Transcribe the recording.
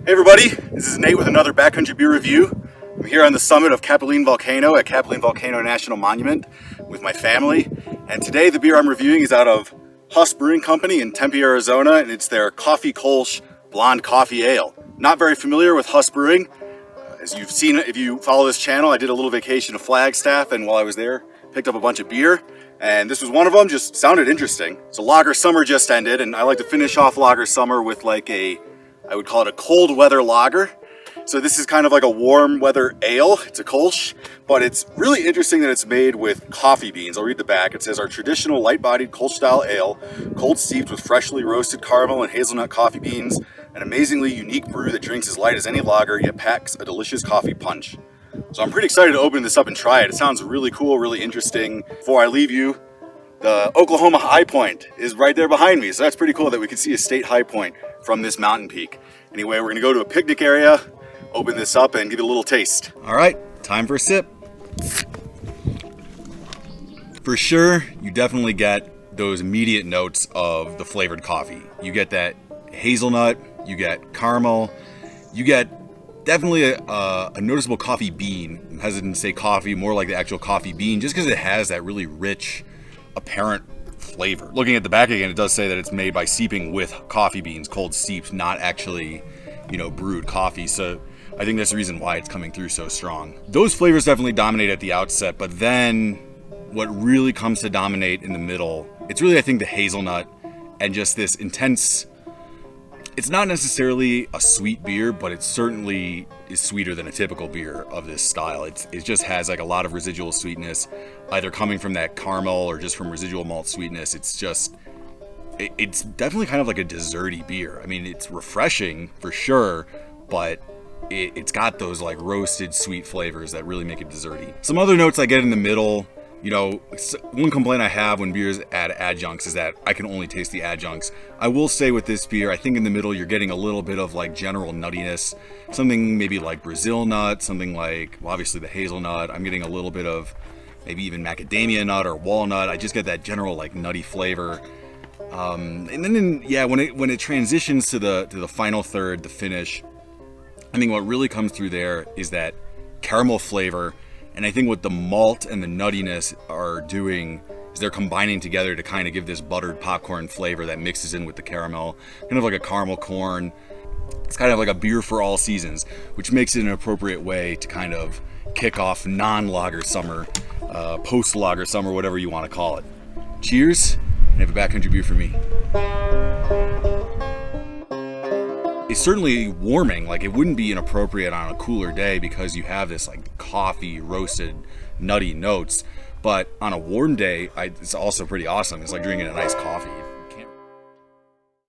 Hey everybody, this is Nate with another Backcountry beer review. I'm here on the summit of Capulin Volcano at Capulin Volcano National Monument with my family. And today the beer I'm reviewing is out of Huss Brewing Company in Tempe, Arizona, and it's their Koffee Kolsch Blonde Coffee Ale. Not very familiar with Huss Brewing. As you've seen, if you follow this channel, I did a little vacation to Flagstaff, and while I was there, picked up a bunch of beer. And this was one of them, just sounded interesting. So lager summer just ended, and I like to finish off lager summer with like I would call it a cold weather lager. So this is kind of like a warm weather ale. It's a Kolsch, but it's really interesting that it's made with coffee beans. I'll read the back. It says, our traditional light-bodied Kolsch style ale, cold steeped with freshly roasted caramel and hazelnut coffee beans, an amazingly unique brew that drinks as light as any lager, yet packs a delicious coffee punch. So I'm pretty excited to open this up and try it. It sounds really cool, really interesting. Before I leave you, the Oklahoma high point is right there behind me. So that's pretty cool that we can see a state high point from this mountain peak. Anyway, we're gonna go to a picnic area, open this up and give it a little taste. All right, time for a sip. For sure, you definitely get those immediate notes of the flavored coffee. You get that hazelnut, you get caramel, you get definitely a noticeable coffee bean. I'm hesitant to say coffee, more like the actual coffee bean, just because it has that really rich, apparent flavor. Looking at the back again, it does say that it's made by steeping with coffee beans, cold steeped, not actually, brewed coffee. So I think that's the reason why it's coming through so strong. Those flavors definitely dominate at the outset, but then what really comes to dominate in the middle, it's really, I think, the hazelnut and just this intense. It's not necessarily a sweet beer, but it certainly is sweeter than a typical beer of this style. It just has like a lot of residual sweetness, either coming from that caramel or just from residual malt sweetness. It's definitely kind of like a desserty beer. I mean, it's refreshing for sure, but it's got those like roasted sweet flavors that really make it desserty. Some other notes I get in the middle. One complaint I have when beers add adjuncts is that I can only taste the adjuncts. I will say with this beer, I think in the middle you're getting a little bit of like general nuttiness, something maybe like Brazil nut, something like, well, obviously the hazelnut. I'm getting a little bit of maybe even macadamia nut or walnut. I just get that general like nutty flavor. And then when it transitions to the final third, the finish, I think what really comes through there is that caramel flavor. And I think what the malt and the nuttiness are doing is they're combining together to kind of give this buttered popcorn flavor that mixes in with the caramel, kind of like a caramel corn. It's kind of like a beer for all seasons, which makes it an appropriate way to kind of kick off non-lager summer, post-lager summer, whatever you want to call it. Cheers, and have a backcountry beer for me. It's certainly warming. Like, it wouldn't be inappropriate on a cooler day because you have this like coffee roasted nutty notes, but on a warm day it's also pretty awesome. It's like drinking a nice coffee.